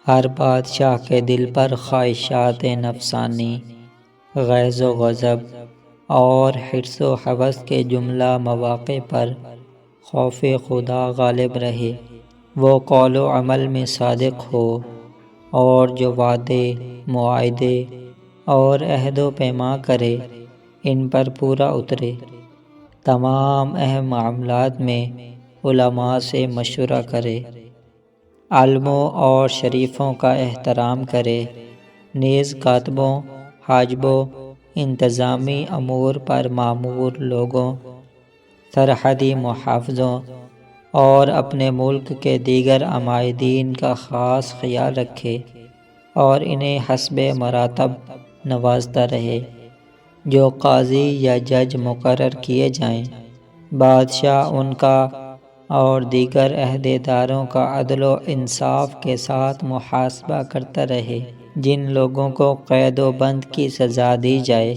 ہر بادشاہ کے دل پر خواہشات نفسانی، غیظ و غضب اور حرص و ہوس کے جملہ مواقع پر خوف خدا غالب رہے۔ وہ قول و عمل میں صادق ہو اور جو وعدے، معاہدے اور عہد و پیما کرے ان پر پورا اترے۔ تمام اہم معاملات میں علماء سے مشورہ کرے، عالموں اور شریفوں کا احترام کرے، نیز کاتبوں، حاجبوں، انتظامی امور پر مامور لوگوں، سرحدی محافظوں اور اپنے ملک کے دیگر عمائدین کا خاص خیال رکھے اور انہیں حسب مراتب نوازتا رہے۔ جو قاضی یا جج مقرر کیے جائیں، بادشاہ ان کا اور دیگر عہدیداروں کا عدل و انصاف کے ساتھ محاسبہ کرتا رہے۔ جن لوگوں کو قید و بند کی سزا دی جائے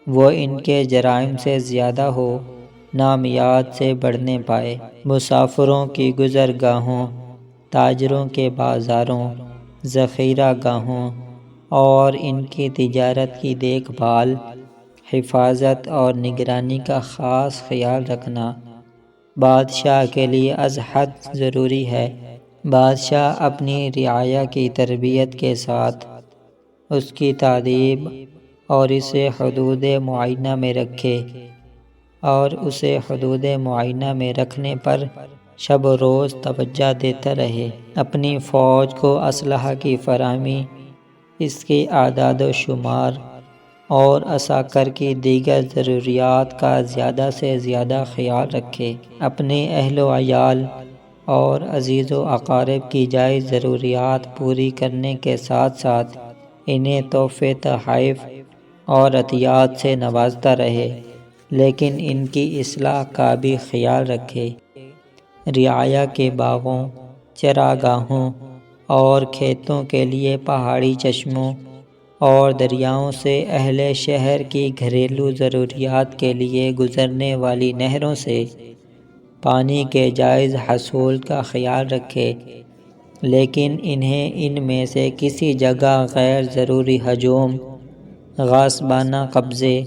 وہ ان کے جرائم سے زیادہ ہو، نامیاد سے بڑھنے پائے۔ مسافروں کی گزرگاہوں، تاجروں کے بازاروں، ذخیرہ گاہوں اور ان کی تجارت کی دیکھ بھال، حفاظت اور نگرانی کا خاص خیال رکھنا بادشاہ کے لیے از حد ضروری ہے۔ بادشاہ اپنی رعایا کی تربیت کے ساتھ اس کی تعلیم اور اسے حدود معینہ میں رکھے اور اسے حدود معینہ میں رکھنے پر شب و روز توجہ دیتا رہے۔ اپنی فوج کو اسلحہ کی فراہمی، اس کی اعداد و شمار اور عساکر کی دیگر ضروریات کا زیادہ سے زیادہ خیال رکھے۔ اپنے اہل و عیال اور عزیز و اقارب کی جائز ضروریات پوری کرنے کے ساتھ ساتھ انہیں تحفے، تحائف اور عطیات سے نوازتا رہے، لیکن ان کی اصلاح کا بھی خیال رکھے۔ رعایا کے باغوں، چراگاہوں اور کھیتوں کے لیے پہاڑی چشموں اور دریاؤں سے اہل شہر کی گھریلو ضروریات کے لیے گزرنے والی نہروں سے پانی کے جائز حصول کا خیال رکھے، لیکن انہیں ان میں سے کسی جگہ غیر ضروری ہجوم، غاصبانہ قبضے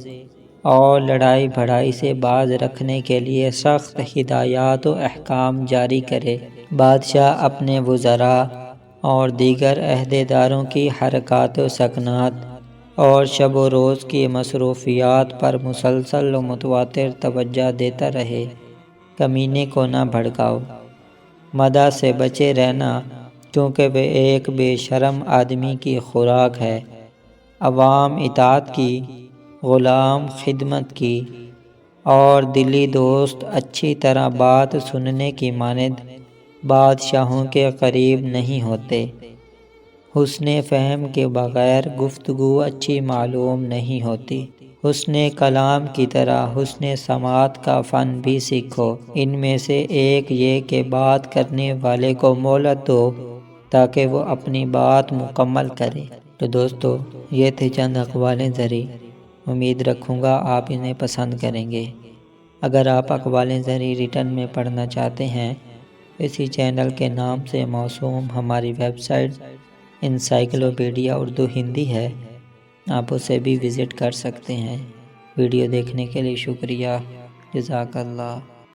اور لڑائی بھڑائی سے باز رکھنے کے لیے سخت ہدایات و احکام جاری کرے۔ بادشاہ اپنے وزراء اور دیگر عہدیداروں کی حرکات و سکنات اور شب و روز کی مصروفیات پر مسلسل و متواتر توجہ دیتا رہے۔ کمینے کو نہ بھڑکاؤ۔ مداح سے بچے رہنا کیونکہ وہ ایک بے شرم آدمی کی خوراک ہے۔ عوام اطاعت کی، غلام خدمت کی اور دلی دوست اچھی طرح بات سننے کی مانند بادشاہوں کے قریب نہیں ہوتے۔ حسن فہم کے بغیر گفتگو اچھی معلوم نہیں ہوتی۔ حسن کلام کی طرح حسن سماعت کا فن بھی سیکھو۔ ان میں سے ایک یہ کہ بات کرنے والے کو مہلت دو تاکہ وہ اپنی بات مکمل کرے۔ تو دوستو، یہ تھے چند اقوال زرعی۔ امید رکھوں گا آپ انہیں پسند کریں گے۔ اگر آپ اقوال زرعی ریٹن میں پڑھنا چاہتے ہیں، اسی چینل کے نام سے موسوم ہماری website encyclopedia Urdu Hindi ہے، آپ اسے بھی وزٹ کر سکتے ہیں۔ ویڈیو دیکھنے کے لیے شکریہ۔ جزاک اللہ۔